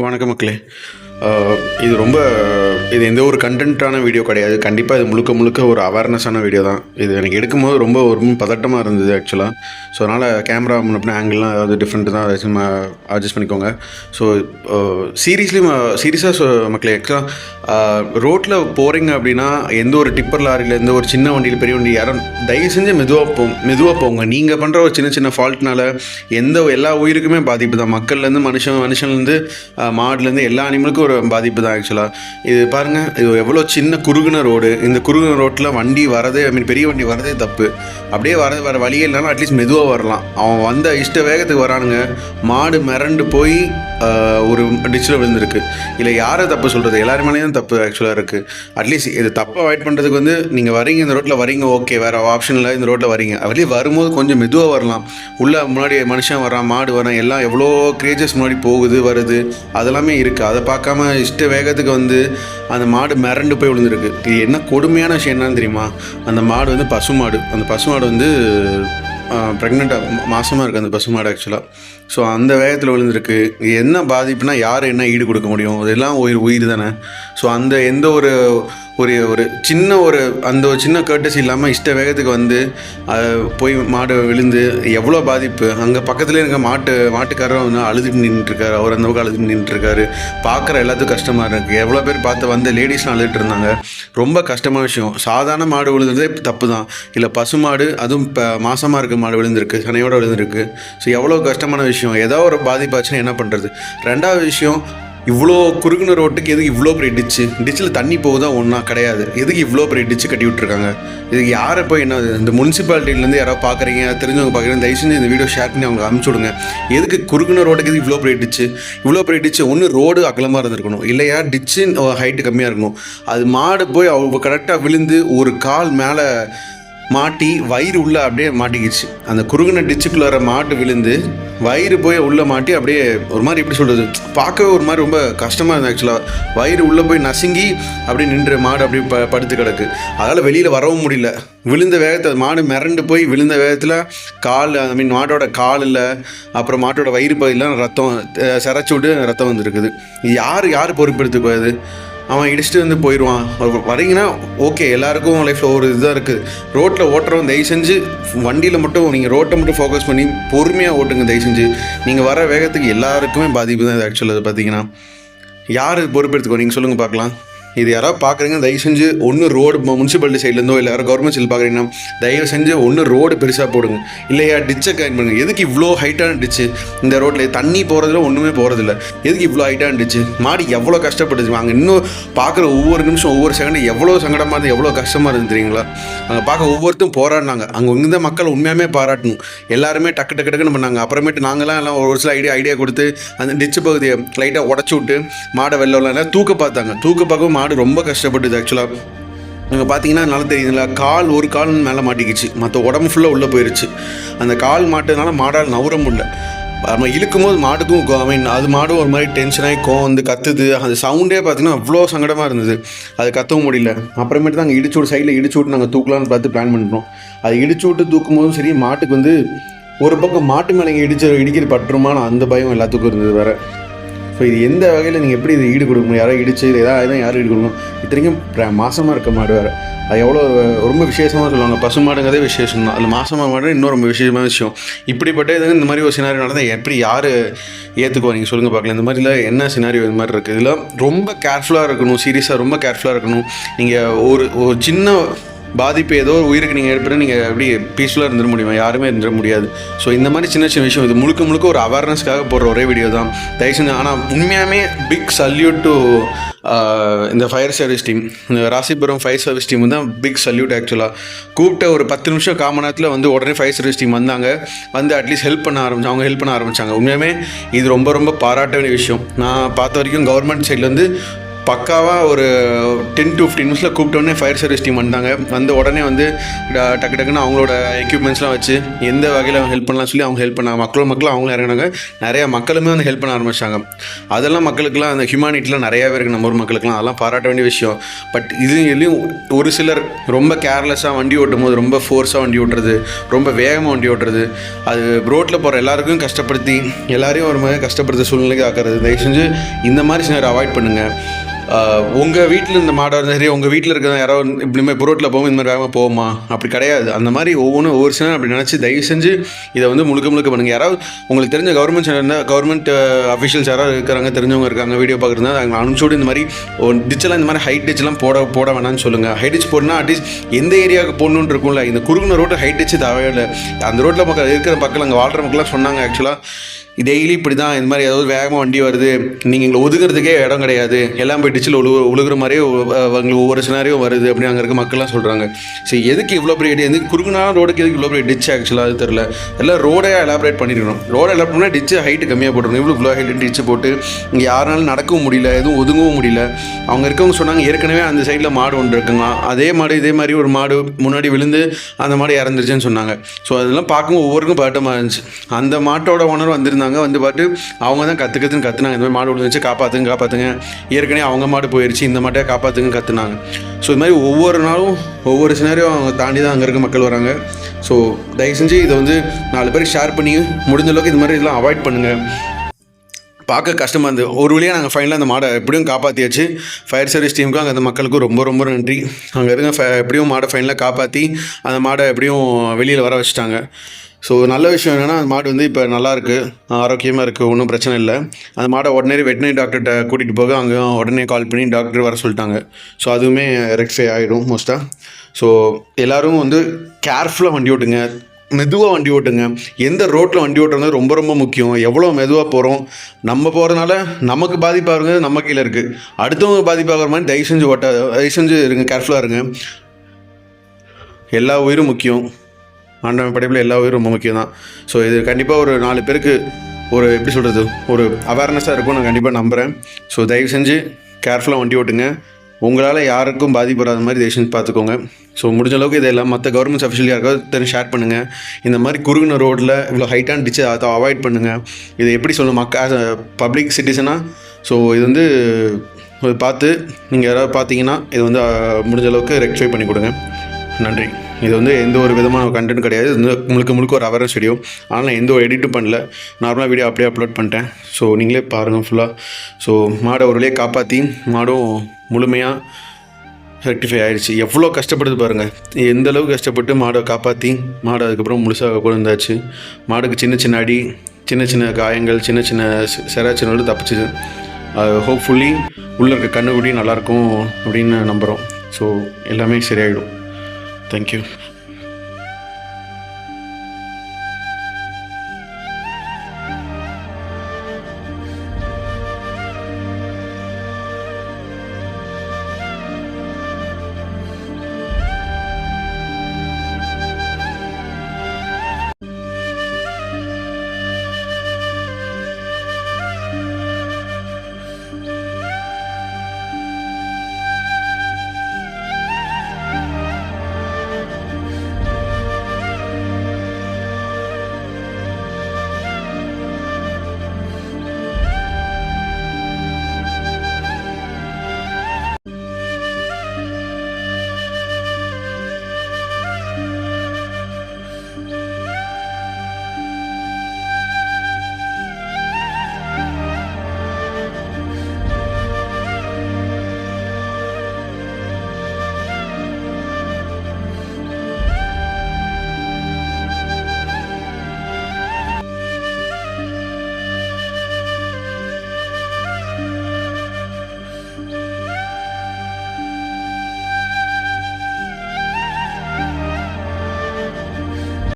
வணக்கம் மக்களே. இது ரொம்ப எந்த ஒரு கண்டென்ட்டான வீடியோ கிடையாது. கண்டிப்பாக இது முழுக்க முழுக்க ஒரு அவேர்னஸான வீடியோ தான். இது எனக்கு எடுக்கும்போது ரொம்ப ஒரு பதட்டமாக இருந்தது ஆக்சுவலாக. ஸோ அதனால் கேமரா முன்னே ஆங்கிள்லாம் ஏதாவது டிஃப்ரெண்ட்டு தான் ஏதாச்சும் அட்ஜஸ்ட் பண்ணிக்கோங்க. ஸோ சீரியஸாக மக்களே, ஆக்சுவலாக ரோட்டில் போகிறீங்க அப்படின்னா எந்த ஒரு டிப்பர் லாரியில் எந்த ஒரு சின்ன வண்டியில் பெரிய வண்டி யாரும் தயவு செஞ்சு மெதுவாக போங்க. நீங்கள் பண்ணுற ஒரு சின்ன சின்ன ஃபால்ட்னால எல்லா உயிருக்குமே பாதிப்பு தான். மக்கள்லேருந்து மனுஷன்லேருந்து மாடுலேருந்து எல்லா அனிமலுக்கும் ஒரு பாதிப்பு தான் ஆக்சுவலாக. இது பாருங்கள், இது எவ்வளோ சின்ன குறுகுன ரோடு. இந்த குறுகுன ரோட்டில் வண்டி வரதே பெரிய வண்டி வரதே தப்பு. அப்படியே வர வழியே இல்லைனா அட்லீஸ்ட் மெதுவாக வரலாம். அவன் வந்த இஷ்ட வேகத்துக்கு வரானுங்க. மாடு மிரண்டு போய் ஒரு டிச்சில் விழுந்திருக்கு. இல்லை யாரை தப்பு சொல்கிறது, எல்லாரும் மேலேயும் தப்பு ஆக்சுவலாக இருக்குது. அட்லீஸ்ட் இது தப்பை அவாய்ட் பண்ணுறதுக்கு நீங்கள் வரீங்க, இந்த ரோட்டில் வரீங்க, ஓகே, வேறு ஆப்ஷன் இல்லை, இந்த ரோட்டில் வரீங்க, அப்படியே வரும்போது கொஞ்சம் மெதுவாக வரலாம். உள்ளே முன்னாடி மனுஷன் வரான், மாடு வரான், எல்லாம் எவ்வளோ கிரேச்சஸ் முன்னாடி போகுது வருது, அதெல்லாமே இருக்குது. அதை பார்க்காம இஷ்ட வேகத்துக்கு அந்த மாடு மிரண்டு போய் விழுந்திருக்கு. இது என்ன கொடுமையான விஷயம் என்னன்னு தெரியுமா? அந்த மாடு பசுமாடு. அந்த பசுமாடு ப்ரெக்னெண்ட்டாக மாதமாக இருக்குது அந்த பசுமாடு ஆக்சுவலாக. ஸோ அந்த வேகத்தில் விழுந்திருக்கு. என்ன பாதிப்புனா யார் என்ன ஈடு கொடுக்க முடியும்? அதெல்லாம் உயிர் தானே. ஸோ அந்த எந்த ஒரு சின்ன கர்ட்டசி இல்லாமல் இஷ்ட வேகத்துக்கு போய் மாடு விழுந்து எவ்வளோ பாதிப்பு. அங்கே பக்கத்துலேயே இருக்க மாட்டுக்காரர் அழுதுட்டு நின்றுட்டுருக்காரு. அவர் அந்த பக்கம் அழுதுட்டு நின்றுட்டுருக்காரு. பார்க்குற எல்லாத்துக்கும் கஷ்டமாக இருக்குது. எவ்வளோ பேர் பார்த்து லேடிஸ்லாம் அழுதுட்டு இருந்தாங்க. ரொம்ப கஷ்டமான விஷயம். சாதாரண மாடு விழுந்ததே தப்பு தான். இல்லை பசுமாடு, அதுவும் இப்போ மாசமாக இருக்க மாடு விழுந்திருக்கு, சனையோடு விழுந்திருக்கு. ஸோ எவ்வளோ கஷ்டமான விஷயம். ஏதோ ஒரு பாதிப்பாச்சுன்னா என்ன பண்ணுறது? ரெண்டாவது விஷயம், இவ்வளோ குறுகுன ரோட்டுக்கு எதுக்கு இவ்வளோ பெரிய டிச்சில் தண்ணி போகுதா ஒன்றா கிடையாது. எதுக்கு இவ்வளோ பெரிய டிச்சு கட்டி விட்ருக்காங்க? இதுக்கு யாரை போய் என்ன, இந்த முனிசிபாலிட்டிலேருந்து யாராவது பார்க்குறீங்க, தெரிஞ்சவங்க பார்க்குறீங்க, தயவு செஞ்சு இந்த வீடியோ ஷேர் பண்ணி அவங்க அனுப்பிச்சி விடுங்க. எதுக்கு குறுகுன ரோட்டுக்கு எதுக்கு இவ்வளோ பெரிய டிச்சு? ஒன்று ரோடு அகலமாக இருந்திருக்கணும், இல்லையா டிச்சு ஹைட்டு கம்மியாக இருக்கணும். அது மாடு போய் அவங்க கரெக்டாக விழுந்து ஒரு கால் மேலே மாட்டி வயிறு உள்ளே அப்படியே மாட்டிக்கிச்சு. அந்த குறுகுன டிச்சுக்குள்ளார மாட்டு விழுந்து வயிறு போய் உள்ளே மாட்டி அப்படியே ஒரு மாதிரி எப்படி சொல்கிறது, பார்க்கவே ஒரு மாதிரி ரொம்ப கஷ்டமாக இருந்தது ஆக்சுவலாக. வயிறு உள்ளே போய் நசுங்கி அப்படியே நின்று மாடு அப்படியே படுத்து கிடக்கு. அதனால் வெளியில் வரவும் முடியல. விழுந்த வேகத்தில் மாடு மிரண்டு போய் விழுந்த வேகத்தில் மாட்டோட காலில் அப்புறம் மாட்டோட வயிறு பகுதியில் ரத்தம் சிரைச்சி விட்டு ரத்தம் வந்துருக்குது. யார் பொறுப்பெடுத்துக்குவாது? அவன் இடிச்சுட்டு போயிடுவான். வரீங்கன்னா ஓகே, எல்லாருக்கும் லைஃப்பில் ஒரு இதுதான் இருக்குது. ரோட்டில் ஓட்டுறவன் தயவு செஞ்சு வண்டியில் மட்டும் நீங்கள் ரோட்டை மட்டும் ஃபோக்கஸ் பண்ணி பொறுமையாக ஓட்டுங்க தயவு செஞ்சு. நீங்கள் வர வேகத்துக்கு எல்லாருக்குமே பாதிப்பு தான் இது ஆக்சுவலாக. அது பார்த்தீங்கன்னா யார் பொறுப்பெடுத்துக்கோ நீங்கள் சொல்லுங்கள் பார்க்கலாம். இது யாராவது பார்க்குறீங்க தயவு செஞ்சு ஒன்று ரோடு முனிசிபாலிட்டி சைட்லேருந்தோ இல்லை யாரும் கவர்மெண்ட் சைடில் பார்க்குறீங்கன்னா தயவு செஞ்சு ஒன்று ரோடு பெருசாக போடுங்க, இல்லையா டிச்சை கைட் பண்ணுங்கள். எதுக்கு இவ்வளோ ஹைட்டான டிச்சு? இந்த ரோட்டில் தண்ணி போகிறதுல ஒன்றுமே போகிறதில்ல. எதுக்கு இவ்வளோ ஹைட்டான டிச்சு? மாடு எவ்வளோ கஷ்டப்பட்டுச்சு. அங்கே இன்னும் பார்க்குற ஒவ்வொரு நிமிஷம் ஒவ்வொரு செகண்டும் எவ்வளோ சங்கடமாக இருந்து எவ்வளோ கஷ்டமாக இருந்து தெரியுங்களா? அங்கே பார்க்க ஒவ்வொருத்தரும் போராடினாங்க. அங்கே இருந்த மக்கள் உண்மையாமே பாராட்டணும். எல்லாருமே டக்குன்னு பண்ணாங்க. அப்புறமேட்டு நாங்களாம் எல்லாம் ஒரு சில ஐடியா கொடுத்து அந்த டிச்சு பகுதியை லைட்டாக உடச்சி விட்டு மாடை வெள்ளம் தூக்க பார்க்கவும் மாடு ரொம்ப கஷ்டப்பட்டுது ஆக்சுவலாக. அங்கே பார்த்தீங்கன்னா நல்லா தெரியுதுங்களா, ஒரு கால் மேலே மாட்டிக்கிச்சு, மற்ற உடம்பு ஃபுல்லாக உள்ளே போயிடுச்சு. அந்த கால் மாட்டுறதுனால மாடால் நவுற முடியல. நம்ம இழுக்கும் போது மாடுக்கும் அது மாடும் ஒரு மாதிரி டென்ஷனாகி கத்துது. அந்த சவுண்டே பார்த்தீங்கன்னா அவ்வளோ சங்கடமாக இருந்தது. அது கத்தவும் முடியல. அப்புறமேட்டு தான் அங்கே சைடில் இடிச்சு விட்டு நாங்கள் தூக்கலான்னு பார்த்து பிளான் பண்ணுறோம். அது இடிச்சு விட்டு தூக்கும் போதும் சரி, மாட்டுக்கு ஒரு பக்கம் மாட்டு மேலே இடிக்கிறது பட்டுருமான அந்த பயம் எல்லாத்துக்கும் இருந்தது வேறு. ஸோ இது எந்த வகையில் நீங்கள் எப்படி இது ஈடு கொடுக்க முடியும்? யாராவது இடிச்சு ஏதாவது யாரும் ஈடு கொடுக்கணும்? இத்தனைக்கும் மாசமாக இருக்க மாடு வேறு. அது எவ்வளோ ரொம்ப விசேஷமாக சொல்லுவாங்க. பசு மாடுங்கிறதே விசேஷம் தான். அதில் மாசமாக மாடு இன்னும் ரொம்ப விசேஷமான விஷயம். இப்படிப்பட்ட இது இந்த மாதிரி ஒரு சினாரியோ நடந்தால் எப்படி யார் ஏற்றுக்குவா நீங்கள் சொல்லுங்கள் பார்க்கலாம். இந்த மாதிரிலாம் என்ன சினாரியோ இந்த மாதிரி இருக்குது. இதில் ரொம்ப கேர்ஃபுல்லாக இருக்கணும். சீரியஸாக ரொம்ப கேர்ஃபுல்லாக இருக்கணும். நீங்கள் ஒரு சின்ன பாதிப்பு ஏதோ ஒரு உயிருக்கு நீங்கள் ஏற்பட்டு நீங்கள் எப்படி பீஸ்ஃபுல்லாக இருந்துட முடியுமா? யாருமே இருந்துட முடியாது. ஸோ இந்த மாதிரி சின்ன விஷயம் இது முழுக்க ஒரு அவேர்னஸ்க்காக போடுற ஒரே வீடியோ தான் தயவு செஞ்சு. ஆனால் உண்மையாமே பிக் சல்யூட் டு இந்த ஃபயர் சர்வீஸ் டீம், இந்த ராசிபுரம் ஃபயர் சர்வீஸ் டீம் தான் பிக் சல்யூட் ஆக்சுவலாக. கூப்பிட்ட ஒரு 10 நிமிஷம் காமன் நேரத்தில் உடனே ஃபயர் சர்வீஸ் டீம் வந்தாங்க. அட்லீஸ்ட் ஹெல்ப் பண்ண ஆரம்பித்தாங்க. உண்மையாமே இது ரொம்ப பாராட்ட வேண்டிய விஷயம். நான் பார்த்த வரைக்கும் கவர்மெண்ட் சைட்லேருந்து பக்காவாக ஒரு 10 to 15 நிமிஷத்தில் கூப்பிட்டோடனே ஃபயர் சர்வீஸ் டீம் வந்தாங்க. வந்து உடனே வந்து டக்கு டக்குன்னு அவங்களோட எக்யூப்மெண்ட்ஸ்லாம் வச்சு எந்த வகையில் ஹெல்ப் பண்ணலாம் சொல்லி அவங்க ஹெல்ப் பண்ணாங்க. மக்களும் அவங்களும் இறங்கினாங்க. நிறையா மக்களுமே வந்து ஹெல்ப் பண்ண ஆரம்பிச்சாங்க. அதெல்லாம் மக்களுக்குலாம் அந்த ஹியூமானிட்டிலாம் நிறையாவே இருக்குது நம்ம ஊர் மக்களுக்குலாம். அதெல்லாம் பாராட்ட வேண்டிய விஷயம். பட் இதுலேயும் ஒரு சிலர் ரொம்ப கேர்லெஸ்ஸாக வண்டி ஓட்டும் போது ரொம்ப ஃபோர்ஸாக வண்டி ஓட்டுறது, ரொம்ப வேகமாக வண்டி ஓட்டுறது, அது ரோட்டில் போகிற எல்லாருக்கும் கஷ்டப்படுத்தி எல்லாரையும் ஒரு மாதிரி கஷ்டப்படுத்த சூழ்நிலைக்கு ஆக்கிறது. தயவு செஞ்சு இந்த மாதிரி சிலர் அவாய்ட் பண்ணுங்கள். உங்கள் வீட்டில் இந்த மாடாக இருந்தால் சரி, உங்கள் வீட்டில் இருக்கிற யாராவது இப்படிமே ரோட்டில் போகும் இந்த மாதிரி வேகமாக போகுமா? அப்படி கிடையாது. அந்த மாதிரி ஒவ்வொரு சிலர் அப்படி நினச்சி தயவு செஞ்சு இதை வந்து முழுக்க பண்ணுங்கள். யாராவது உங்களுக்கு தெரிஞ்ச கவர்மெண்ட் இருந்தால், கவர்மெண்ட் அஃபிஷியல்ஸ் யாராவது இருக்கிறாங்க, தெரிஞ்சவங்க இருக்காங்க, வீடியோ பார்க்குறதா அவங்க அனுப்பிச்சோடு இந்த மாதிரி டிச்செல்லாம் இந்த மாதிரி ஹைட் டிச்செல்லாம் போட வேணாம்னு சொல்லுங்கள். ஹைட் டிச் போடனா அட்லீஸ்ட் எந்த ஏரியாவுக்கு போடணுன்னு இருக்கும்ல. இந்த குறுகுன ரோட்டு ஹைட் டிச்சு தேவையில்லை. அந்த ரோட்டில் மக்கள் இருக்கிற மக்கள் அங்கே வாழ்கிற மக்கள்லாம் சொன்னாங்க, ஆக்சுவலாக டெய்லி இப்படி தான் இந்த மாதிரி ஏதாவது வேகமாக வண்டி வருது, நீங்கள் எங்களை ஒதுக்கிறதுக்கே இடம் கிடையாது, எல்லாம் போய் டிச்சில் உழுகுற மாதிரியே அவங்களுக்கு ஒவ்வொரு சினாரியும் வருது அப்படின்னு அங்கே இருக்க மக்கள்லாம் சொல்கிறாங்க. சரி, எதுக்கு இவ்வளோ பெரிய எதுக்கு குறுகுனா ரோடுக்கு எதுக்கு இவ்வளோ பெரிய டிச்? ஆக்சுவலாக அது தெரில. எல்லாம் ரோடே எலாபரேட் பண்ணிருக்கணும். ரோடை எலாபரேட் பண்ணால் டிச்சு ஹைட்டு கம்மியாக போட்டுருணும். இவ்வளோ ஹைட்டு டிச்சு போட்டு இங்கே யாருனாலும் நடக்கவும் முடியல, எதுவும் ஒதுங்கவும் முடியல. அவங்க இருக்கவங்க சொன்னாங்க ஏற்கனவே அந்த சைடில் மாடு ஒன்று இருக்குங்க, அதே மாடு இதே மாதிரி ஒரு மாடு முன்னாடி விழுந்து அந்த மாடு இறந்துருச்சுன்னு சொன்னாங்க. ஸோ அதெல்லாம் பார்க்கும்போது ஒவ்வொருக்கும் பாட்டமாக இருந்துச்சு. அந்த மாட்டோட ஓனர் வந்திருந்தாங்க. வந்து பார்த்து அவங்க தான் கத்துனாங்க, இந்த மாதிரி மாடு விழுந்துச்சு, காப்பாற்றுங்க, ஏற்கனவே அவங்க மாடு போயிடுச்சு, இந்த மாட்டை கத்துனாங்க. ஸோ இது மாதிரி ஒவ்வொரு நாளும் ஒவ்வொரு சினாரியும் அவங்க தாண்டி தான் அங்கே இருக்க மக்கள் வராங்க. ஸோ தயவு செஞ்சு இதை வந்து 4 பேருக்கு ஷேர் பண்ணி முடிஞ்ச அளவுக்கு இது மாதிரி இதெல்லாம் அவாய்ட் பண்ணுங்கள். பார்க்க கஷ்டமாக இருந்தது. ஒரு வழியாக நாங்கள் ஃபைனலாக அந்த மாடை எப்படியும் காப்பாற்றியாச்சு. ஃபயர் சர்வீஸ் டீமுக்கும் அங்கே அந்த மக்களுக்கும் ரொம்ப நன்றி. அங்கே இருக்க எப்படியும் மாடை ஃபைனலாக காப்பாற்றி அந்த மாடை எப்படியும் வெளியில் வர வச்சுட்டாங்க. ஸோ நல்ல விஷயம் என்னென்னா, அந்த மாடு வந்து இப்போ நல்லாயிருக்கு, ஆரோக்கியமாக இருக்குது, ஒன்றும் பிரச்சனை இல்லை. அந்த மாடை உடனே வெட்டினரி டாக்டர்கிட்ட கூட்டிகிட்டு போக அங்கே உடனே கால் பண்ணி டாக்டர் வர சொல்லிட்டாங்க. ஸோ அதுவுமே ரெக்டிஃபை ஆகிடும் மோஸ்ட்டாக. ஸோ எல்லோரும் வந்து கேர்ஃபுல்லாக வண்டி ஓட்டுங்க, மெதுவாக வண்டி ஓட்டுங்க. எந்த ரோட்டில் வண்டி ஓட்டுறது ரொம்ப முக்கியம். எவ்வளோ மெதுவாக போகிறோம், நம்ம போகிறதுனால நமக்கு பாதிப்பாகுறது நம்ம கீழே இருக்குது. அடுத்தவங்க பாதிப்பாகிற மாதிரி தயவு செஞ்சு இருங்க, கேர்ஃபுல்லாக இருங்க. எல்லா உயிரும் முக்கியம். ஆண்டவன் படைப்பில் எல்லா உயிரும் ரொம்ப முக்கியம் தான். ஸோ இது கண்டிப்பாக ஒரு 4 பேருக்கு ஒரு எப்படி சொல்கிறது, ஒரு அவேர்னஸாக இருக்கும் நான் கண்டிப்பாக நம்புகிறேன். ஸோ தயவு செஞ்சு கேர்ஃபுல்லாக வண்டி ஓட்டுங்க. உங்களால் யாருக்கும் பாதிப்படாத மாதிரி தயவு செஞ்சு பார்த்துக்கோங்க. ஸோ முடிஞ்ச அளவுக்கு இதெல்லாம் மற்ற கவர்மெண்ட்ஸ் அஃபிஷியல் யாருக்காவது தெரிஞ்சு ஷேர் பண்ணுங்கள். இந்த மாதிரி குறுகின ரோட்டில் இவ்வளோ ஹைட்டான டிச்சு அதை அவாய்ட் பண்ணுங்கள். இது எப்படி சொல்லணும், பப்ளிக் சிட்டிசனாக. ஸோ இது வந்து பார்த்து நீங்கள் யாராவது பார்த்தீங்கன்னா இது வந்து முடிஞ்ச அளவுக்கு ரெக்டிஃபை பண்ணி கொடுங்க. நன்றி. இது வந்து எந்த ஒரு விதமான கண்டென்ட் கிடையாது. இது வந்து முழுக்க ஒரு அவேர்னஸ் வீடியோ. ஆனால் நான் எந்த ஒரு எடிட்டும் பண்ணல, நார்மலாக வீடியோ அப்படியே அப்லோட் பண்ணிட்டேன். ஸோ நீங்களே பாருங்கள் ஃபுல்லாக. ஸோ மாடை ஒரு வழியாக காப்பாற்றி மாடும் முழுமையாக ரெக்டிஃபை ஆகிடுச்சு. எவ்வளோ கஷ்டப்படுது பாருங்கள், எந்த அளவுக்கு கஷ்டப்பட்டு மாடை காப்பாற்றி மாடு அதுக்கப்புறம் முழுசாக கொண்டு வந்தாச்சு. மாடுக்கு சின்ன அடி, சின்ன காயங்கள், சின்ன சிராச்சனோடு தப்பிச்சுது. ஹோப்ஃபுல்லி உள்ளே இருக்க கண்ணுக்குடி நல்லாயிருக்கும் அப்படின்னு நம்புகிறோம். ஸோ எல்லாமே சரியாயிடும். Thank you.